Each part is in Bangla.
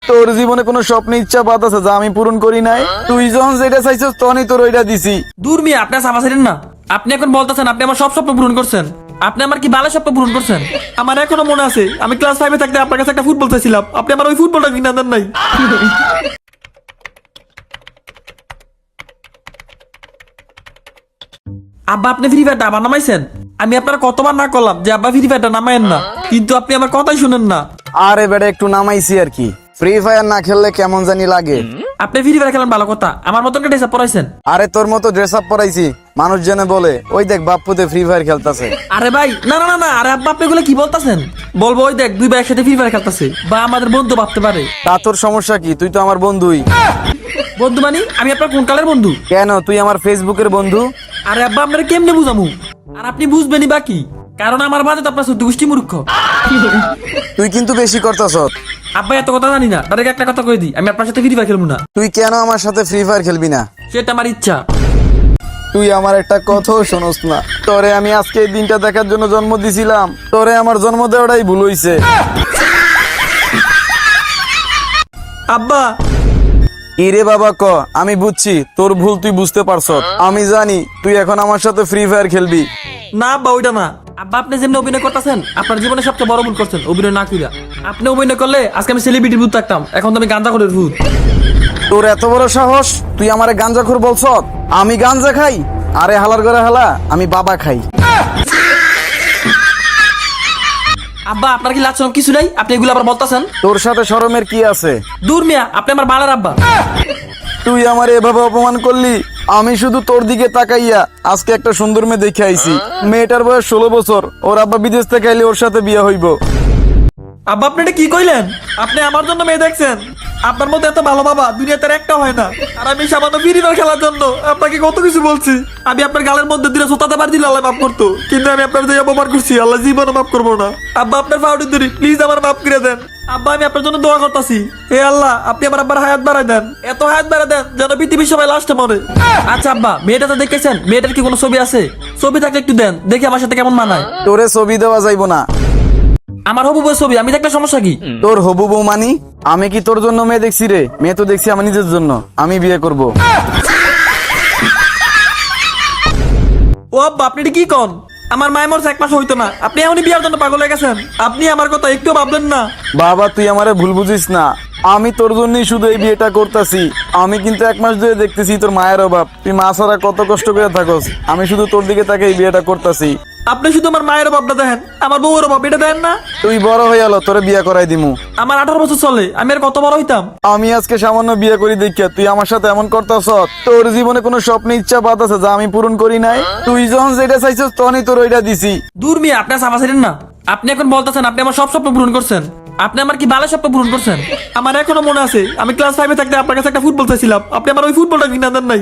তোর জীবনে কোনো স্বপ্ন ইচ্ছা বাদ আছে যা আমি পূরণ করি নাই? তুই যখন যেটা চাইছিস তখনই তোর ওইটা দিছি। দূর মিয়া, আপনার চাপা ছিলেন না। আপনি এখন বলতেছেন আপনি আমার সব স্বপ্ন পূরণ করছেন। আপনি আমার কি ভালো স্বপ্ন পূরণ করছেন? আমার এখনো মনে আছে আমি ক্লাস 5 থাকতে আপনার কাছে একটা ফুটবল চাইছিলাম, আপনি আমার ওই ফুটবলটা কিনে দেন নাই। আব্বা আপনি ফ্রি ফায়ারটা আবার নামাইছেন। আমি আপনার কতবার না করলাম যে আব্বা ফ্রি ফায়ারটা নামায়েন না, কিন্তু আপনি আমার কথাই শুনেন না। আরে বেটা একটু নামাইছি আর কি। ফ্রি ফায়ার না খেললে কেমন জানি লাগে। আপনি ফ্রি ফায়ার খেলেন ভালো কথা, আমার মতন ড্রেস আপ পরাইছেন। আরে তোর মতো ড্রেস আপ পরাইছি, মানুষ জেনে বলে ওই দেখ বাপ্পুতে ফ্রি ফায়ার খেলতেছে। আরে ভাই না না না না, আরে আব্বা আপনি এগুলো কি বলতাছেন? বলবো ওই দেখ দুই ভাই একসাথে ফ্রি ফায়ার খেলতেছে, বা আমাদের বন্ধু ভাবতে পারে। তা তোর সমস্যা কি? তুই তো আমার বন্ধুই। বন্ধু মানে আমি আপনার কোন কালের বন্ধু? কেন তুই আমার ফেসবুকের বন্ধু? আরে আব্বা আপনারা কেমনে বুঝামু? আর আপনি বুঝবেনই বাকি, কারণ আমার বাজে তো আপনার সত্যি গোষ্ঠী মূর্খ। তুই কিন্তু বেশি করতেছ। আব্বা এত কথা জানি না, তাদেরকে একটা কথা কই দিই, আমি আপনার সাথে ফ্রি ফায়ার খেলবো না। তুই কেন আমার সাথে ফ্রি ফায়ার খেলবি না? সেটা আমার ইচ্ছা। তুই আমার একটা কথাও শোনস না। তোরে আমি আজকে এই দিনটা দেখার জন্য জন্ম দিছিলাম, তোরে আমার জন্ম দেওয়াটাই ভুল হইছে। আব্বা কি রে বাবা ক, আমি বুঝছি তোর ভুল তুই বুঝতে পারছ। আমি জানি তুই এখন আমার সাথে ফ্রি ফায়ার খেলবি। না আব্বা ওইটা না। আব্বা আপনি যেমনি অভিনয় করতেছেন আপনার জীবনে সবচেয়ে বড় ভুল করছেন অভিনয় না কইরা। আপনি অভিনয় করলে আজকে আমি সেলিব্রিটির ভূত থাকতাম, এখন তো আমি গাঁজা করে ভূত। তোর এত বড় সাহস, তুই আমারে গাঞ্জাখোর বলছ? আমি গাঞ্জা খাই? আরে হালার করে হালা, আমি বাবা খাই। আব্বা আপনার কি লাগছে কিছু নাই, আপনি এগুলো আবার বলতেছেন? তোর সাথে শরমের কি আছে? দূর মিয়া, আপনি আমার বালার আব্বা। তুই আমার এভাবে অপমান করলি। আমি শুধু তোর দিকে তাকাইয়া আজকে একটা সুন্দর মেয়ে দেখে আইছি। মেয়েটার বয়স 16 বছর। ওর আব্বা বিদেশ থেকে আইলে ওর সাথে বিয়ে হইব। আব্বা আপনি এটা কি কইলেন? আপনি আমার জন্য মেয়ে দেখছেন? আপনার মধ্যে এত ভালো বাবা দুনিয়াতে আর একটা হয় না। আর আমি সামান্য ফ্রি ফায়ার খেলার জন্য আপনাকে কত কিছু বলছি। আমি আপনার গালের মধ্যে দিলে সোতাতে পার দিলে আল্লাহ মাফ করতো, কিন্তু আমি আপনার যে অপমান করছি আল্লাহ জীবনে মাফ করবো না। আব্বা আপনার ফাউডি ধরি, প্লিজ আমার মাফ করে দেন। আব্বা আমি আপনার জন্য দোয়া করতেছি, হে আল্লাহ আপনি আমার আব্বার হায়াত বাড়াই দেন, এত হায়াত বাড়াই দেন যেন পৃথিবীর সবাই লাস্টে মরে। আচ্ছা আব্বা মেয়েটা তো দেখেছেন, মেয়েটার কি কোনো ছবি আছে? ছবি থাকলে একটু দেন দেখি আমার সাথে কেমন মানায়। তোরে ছবি দেওয়া যাইব না। আমার হবু বউ ছবি আমি দেখলে সমস্যা কি? তোর হবু বউ মানি? আমি কি তোর জন্য মেয়ে দেখছি রে? মেয়ে তো দেখছি আমার নিজের জন্য। আমি বিয়ে করব। ও আব্বা আপনি এটা কি কন? আমার মায়ের মরছে 1 মাস হইতো না, আপনি এমনই বিয়ার জন্য পাগল হয়ে গেছেন। আপনি আমার কথা একটু ভাবলেন না? বাবা তুই আমারে ভুল বুঝিস না। আমি তোর জন্যই শুধু এই বিয়েটা করতেছি। আমি কিন্তু 1 মাস ধরে দেখতেছি তোর মায়ের অভাব। তুই মা ছাড়া কত কষ্ট করে থাকস। আমি শুধু তোর দিকে তাকে এই বিয়েটা করতেছি। আপনি শুধু আমার মায়ের অভাবটা দেখেন, আমার বউয়ের অভাব এটা দেখেন না? তুই বড় হয়ে গেল, তোরে বিয়ে করাই দিমু। আমার 18 বছর চলে, আমি আর কত বড় হইতাম? আমি আজকে সামান্য বিয়ে করি দেখিয়া তুই আমার সাথে এমন করতেছ? তোর জীবনে কোনো স্বপ্ন ইচ্ছা বাদ আছে যা আমি পূরণ করি নাই? তুই যখন যেটা চাইছিস তখনই তোর ওইটা দিছি। দূর মিয়া, আপনি চাপা ছিলেন না। আপনি এখন বলতেছেন আপনি আমার সব স্বপ্ন পূরণ করছেন। আপনি আমার কি ভালো স্বপ্ন পূরণ করছেন? আমার এখনো মনে আছে আমি ক্লাস 5 থাকতে আপনার কাছে একটা ফুটবল চাইছিলাম, আপনি আমার ওই ফুটবলটা কিনে দেন নাই।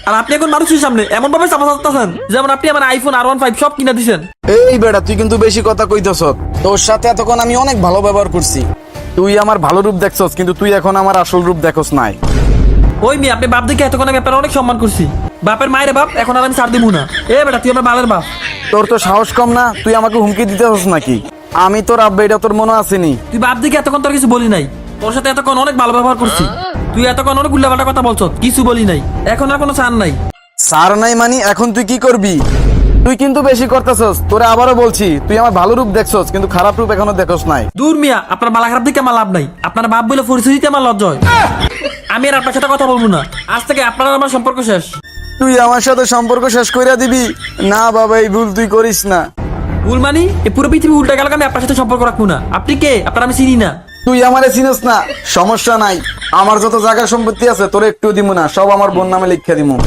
আর আপনি এখন মানুষের সামনে এমন ভাবে চাপা চাচ্ছেন যেমন আপনি আমার আইফোন R15 সব কিনে দিছেন। এই বেটা তুই কিন্তু বেশি কথা কইতেছ। তোর সাথে এতক্ষণ আমি অনেক ভালো ব্যবহার করছি। তুই আমার ভালো রূপ দেখছস, কিন্তু তুই এখন আমার আসল রূপ দেখছ নাই। ওই মেয়ে আপনি বাপ দেখে এতক্ষণ ব্যাপারে অনেক সম্মান করছি। বাপের মায়ের বাপ, এখন আর আমি ছাড় দিব না। এ বেটা তুই আমার বালের বাপ। তোর তো সাহস কম না? তুই আমাকে হুমকি দিতেছস নাকি? আমি তোর আব্বা, এটা তোর মনে আসেনি? তুই বাপ দেখে এতক্ষণ তোর কিছু বলি নাই, তোর সাথে এতক্ষণ অনেক ভালো ব্যবহার করছি। তুই এতক্ষণ অনেক উল্টাপাল্টা কথা বলছ, কিছু বলি নাই। এখন আর কোনো চান নাই। সার নাই মানি এখন তুই কি করবি? তুই কিন্তু বেশি করতেছস। তোরে আবারও বলছি, তুই আমার ভালো রূপ দেখছস, কিন্তু খারাপ রূপ এখনো দেখছস নাই। দূর মিয়া, আপনার বালা খারাপ দিকে আমার লাভ নাই। আপনার বাপ বলে পরিচয় দিতে আমার লজ্জা হয়। আমি আর আপনার সাথে কথা বলবো না। আজ থেকে আপনার আর আমার সম্পর্ক শেষ। তুই আমার সাথে সম্পর্ক শেষ কইরা দিবি? না বাবা, এই ভুল তুই করিস না। ভুল মানি এই পুরো পৃথিবী উল্টা গেল, আমি আপনার সাথে সম্পর্ক রাখবো না। আপনি কে? আপনার আমি চিনি না। তুই আমারে চিনস না, সমস্যা নাই। আমার যত জায়গা সম্পত্তি আছে তোরে একটু দিমু না, সব আমার বোন নামে লিখে দিমু।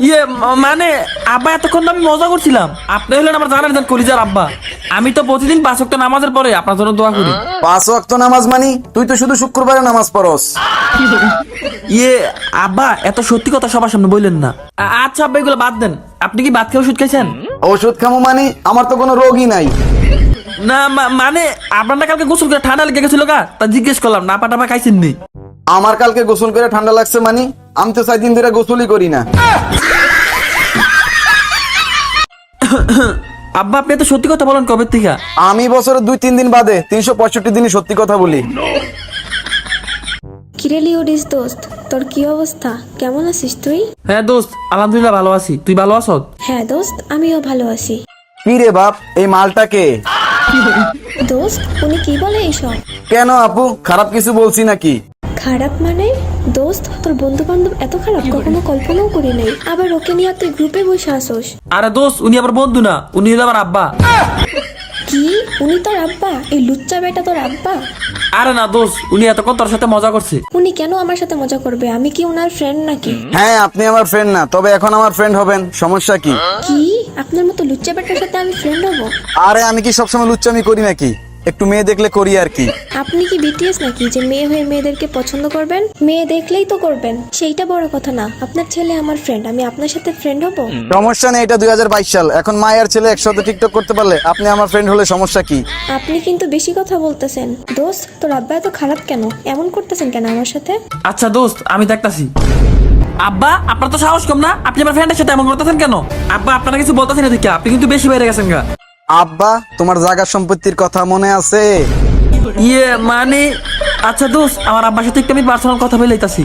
ইয়ে মানে আব্বা এতক্ষণ তো আমি মজা করছিলাম। আপনি হলেন আমার জানার দেন কলিজার আব্বা। আমি তো প্রতিদিন 5 ওয়াক্ত নামাজের পরে আপনার জন্য দোয়া করি। 5 ওয়াক্ত নামাজ মানি? তুই তো শুধু শুক্রবারে নামাজ পড়স। ইয়ে আব্বা এত সত্যি কথা সবার সামনে বললেন না। আচ্ছা আব্বা এগুলো বাদ দেন। আপনি কি ভাত খেয়ে ওষুধ খাইছেন? ওষুধ খামু মানি? আমার তো কোনো রোগই নাই। না মানে আপনার না কালকে গোসল করে ঠান্ডা লেগে গেছিল গা, তা জিজ্ঞেস করলাম না পাটাপা খাইছেন নি? আমার কালকে গোসল করে ঠান্ডা লাগছে মানি? আমি তো 4 দিন ধরে গোসলই করি না। আব্বা আপনি তো সত্যি কথা বলেন কবে থেকে? আমি বছরে 2-3 দিন বাদে 365 দিনই সত্যি কথা বলি। কিরে লিওডিস দোস্ত, তোর কি অবস্থা? কেমন আছিস তুই? হ্যাঁ দোস্ত, আলহামদুলিল্লাহ ভালো আছি। তুই ভালো আছো? হ্যাঁ দোস্ত, আমিও ভালো আছি। কি রে বাপ, এই মালটাকে? দোস্ত, উনি কি বলে এইসব? কেন আপু, খারাপ কিছু বলছি নাকি? খারাপ মানে? দোস্ত, তোর বন্ধু বান্ধব এত খারাপ কখনো কল্পনাও করি নাই। আবার ওকে নিয়ে তুই গ্রুপে বসে আসোস। আরে দোস্ত, উনি আমার বন্ধু না, উনি হলো আমার আব্বা। কি? উনি তোর আব্বা? এই লুচ্চা বেটা তোর আব্বা? আরে না দোস্ত, উনি এতক্ষণ তোর সাথে মজা করছে। উনি কেন আমার সাথে মজা করবে? আমি কি ওনার ফ্রেন্ড নাকি? হ্যাঁ, আপনি আমার ফ্রেন্ড না, তবে এখন আমার ফ্রেন্ড হবেন, সমস্যা কি? কি? আপনার মতো লুচ্চা বেটার সাথে আমি ফ্রেন্ড হবো? আরে আমি কি সবসময় লুচ্চামি করি নাকি? একটু মেয়ে দেখলে করি আর কি। আপনি কি বিটিএস নাকি যে মেয়ে হয়ে মেয়েদেরকে পছন্দ করবেন? মেয়ে দেখলেই তো করবেন, সেইটা বড় কথা না। আপনার ছেলে আমার ফ্রেন্ড, আমি আপনার সাথে ফ্রেন্ড হব? সমস্যা নেই, এটা 2022 সাল। এখন মায়ের ছেলে একসাথে টিকটক করতে পারলে আপনি আমার ফ্রেন্ড হলে সমস্যা কি? আপনি কিন্তু বেশি কথা বলতেছেন। দোস্ত, তোর আব্বা এত খারাপ কেন? এমন করতেছেন কেন আমার সাথে? আচ্ছা দোস্ত, আমি দেখতাছি। আব্বা, আপনার তো সাহস কম না? আপনি আমার ফ্রেন্ডের সাথে এমন করতেছেন কেন? আব্বা, আপনারা কিছু বলতেছেন না দেখি, আপনি কিন্তু বেশি বাইরে গেছেন গা। আব্বা, তোমার জায়গা সম্পত্তির কথা মনে আছে? ইয়ে মানে, আচ্ছা দোস্ত, আমার আব্বার সাথে একটু আমি পার্সোনাল কথা বলেইতাছি।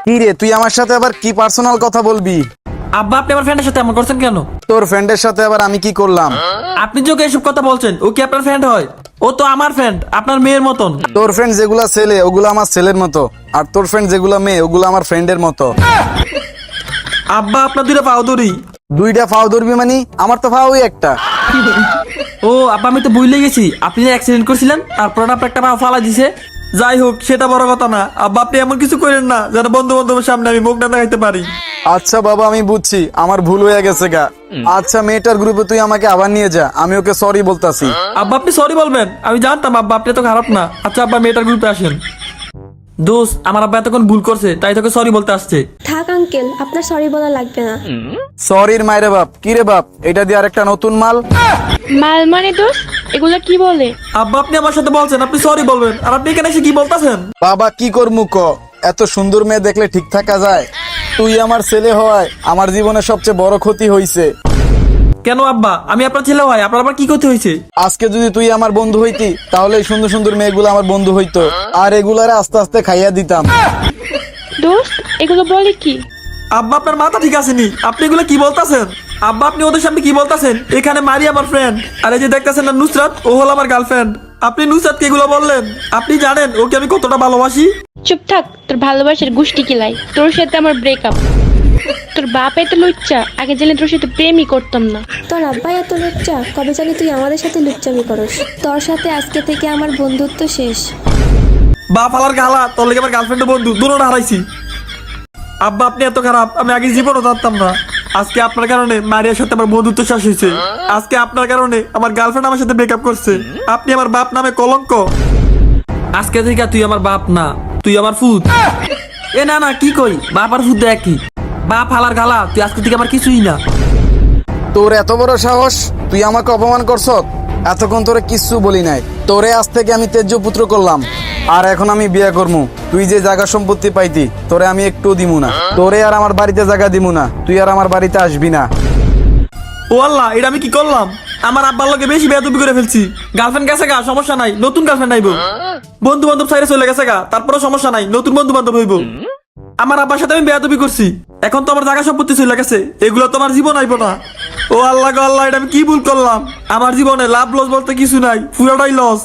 কি রে, তুই আমার সাথে আবার কি পার্সোনাল কথা বলবি? আব্বা, আপনি আমার ফ্রেন্ডের সাথে এমন করছেন কেন? তোর ফ্রেন্ডের সাথে আবার আমি কি করলাম? আপনি যে ওকে এসব কথা বলছেন, ও কি আপনার ফ্রেন্ড হয়? ও তো আমার ফ্রেন্ড, আপনার মেয়ের মতন। তোর ফ্রেন্ড যেগুলা ছেলে ওগুলো আমার ছেলের মতো, আর তোর ফ্রেন্ড যেগুলা মেয়ে ওগুলো আমার ফ্রেন্ডের মতো। আব্বা, আপনার দুইটা পাও ধরি। দুইটা ফাও ধরবি মানে? আমার তো ফাওই একটা। ও আব্বা, আমি তো ভুলে গেছি, আপনি যে অ্যাক্সিডেন্ট করছিলেন তারপর আপনার একটা পা ফালা দিছে। যাই হোক, সেটা বড় কথা না। আব্বা, আপনি এমন কিছু করেন না যেন বন্ধু বান্ধবের সামনে আমি মুখ না দেখাইতে পারি। আচ্ছা বাবা, আমি বুঝছি, আমার ভুল হয়ে গেছে গা। আচ্ছা, মেয়েটার গ্রুপে তুই আমাকে আবার নিয়ে যা, আমি ওকে সরি বলতাছি। আব্বা, আপনি সরি বলবেন? আমি জানতাম আব্বা, আপনি তো খারাপ না। আচ্ছা আব্বা, মেয়েটার গ্রুপে আসেন। দোস্ত, আমার আব্বা এতক্ষণ ভুল করছে, তাই তোকে সরি বলতে আসছে। থাক আঙ্কেল, আপনার সরি বলা লাগবে না। সরির মাইরে বাপ, কি রে বাপ, এটা দিয়ে আরেকটা নতুন মাল? মাল মানে দোস্ত, এগুলা কি বলে? আব্বা, আপনি আমার সাথে বলছেন আপনি সরি বলবেন, আর আপনি এখানে এসে কি বলতেছেন? বাবা, কি করমু ক? এত সুন্দর মেয়ে দেখলে ঠিক থাকা যায়? তুই আমার ছেলে হয়, আমার জীবনে সবচেয়ে বড় ক্ষতি হইছে। কেন আব্বা, আমি আপনার ছেলে হয়, আপনার আবার কি করতে হয়েছে? আজকে যদি তুই আমার বন্ধু হইতি তাহলে এই সুন্দর সুন্দর মেয়েগুলো আমার বন্ধু হইতো, আর এগুলারে আস্তে আস্তে খাইয়া দিতাম। দোস্ত, এগুলো বলে কি? আব্বা, আপনার মাথা ঠিক আসেনি, আপনি এগুলো কি বলতাছেন? আব্বা, আপনি ওদের সামনে কি বলতাছেন? এখানে মারি আমার ফ্রেন্ড, আর এই যে দেখতেছেন না নুসরাত, ও হলো আমার গার্লফ্রেন্ড। আপনি নুসরাতকে এগুলো বললেন? আপনি জানেন ওকে আমি কতটা ভালোবাসি? চুপ থাক, তোর ভালোবাসার গুষ্টি কিলাই। তোর সাথে আমার ব্রেকআপ। তোর বাপ এত লুচ্চা, আগে জানলে তোর সাথে প্রেমই করতাম না। তোর আব্বা এত লুচ্চা, কবে জানি তুই আমাদের সাথে লুচ্চামি করস। তোর সাথে আজকে থেকে আমার বন্ধুত্ব শেষ। বাপ আলার গালা, তোর লেগে আমার গার্লফ্রেন্ড বন্ধু দুটোটা হারাইছি। আব্বা, আপনি এত খারাপ আমি আগে জীবনও জানতাম না। আজকে আপনার কারণে মারিয়ার সাথে আমার বন্ধুত্ব শেষ হয়েছে। আজকে আপনার কারণে আমার গার্লফ্রেন্ড আমার সাথে ব্রেকআপ করছে। আপনি আমার বাপ নামে কলঙ্ক। আজকে থেকে তুই আমার বাপ না, তুই আমার ফুত। এ না না, কি কই, বাপ আর ফুত একই। বাপ হালার গালা, তুই আজকে থেকে আমার কিছুই না। তোর এত বড় সাহস, তুই আমাকে অপমান করছ? এতক্ষণ তোরে কিচ্ছু বলি নাই, তোরে আজ থেকে আমি তেজ্য পুত্র করলাম, আর এখন আমি বিয়ে করমু। তুই যে জায়গা সম্পত্তি পাইতি তোরে আমি একটু দিমু না, তোরে আর আমার বাড়িতে জায়গা দিমু না, তুই আর আমার বাড়িতে আসবি না। ও আল্লাহ, এটা আমি কি করলাম? আমার আব্বার লোকে বেশি বেয়াদবি করে ফেলছি। গার্লফ্রেন্ড গেছে গা, সমস্যা নাই, নতুন গার্লফ্রেন্ড আইব। বন্ধু বান্ধব সাইরে চলে গেছে গা, তারপরেও সমস্যা নাই, নতুন বন্ধু বান্ধব হইব। আমার আব্বার সাথে আমি বেয়াদবি করছি, এখন তো আমার জায়গা সম্পত্তি চলে গেছে, এগুলো তো আমার জীবন আইব না। ও আল্লাহ গো আল্লাহ, এটা আমি কি ভুল করলাম? আমার জীবনে লাভ লস বলতে কিছু নাই, পুরোটাই লস।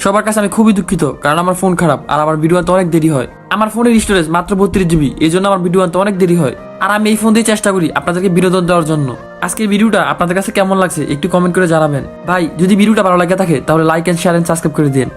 সবার কাছে আমি খুবই দুঃখিত, কারণ আমার ফোন খারাপ আর আমার ভিডিও আনতে অনেক দেরি হয়। আমার ফোনের স্টোরেজ মাত্র 32 জিবি, এই জন্য আমার ভিডিও আনতে অনেক দেরি হয়। আর আমি এই ফোন দিয়ে চেষ্টা করি আপনাদেরকে বিনোদন দেওয়ার জন্য। আজকের ভিডিওটা আপনাদের কাছে কেমন লাগছে একটু কমেন্ট করে জানাবেন। ভাই, যদি ভিডিওটা ভালো লাগে থাকে তাহলে like and share and subscribe করে দিন।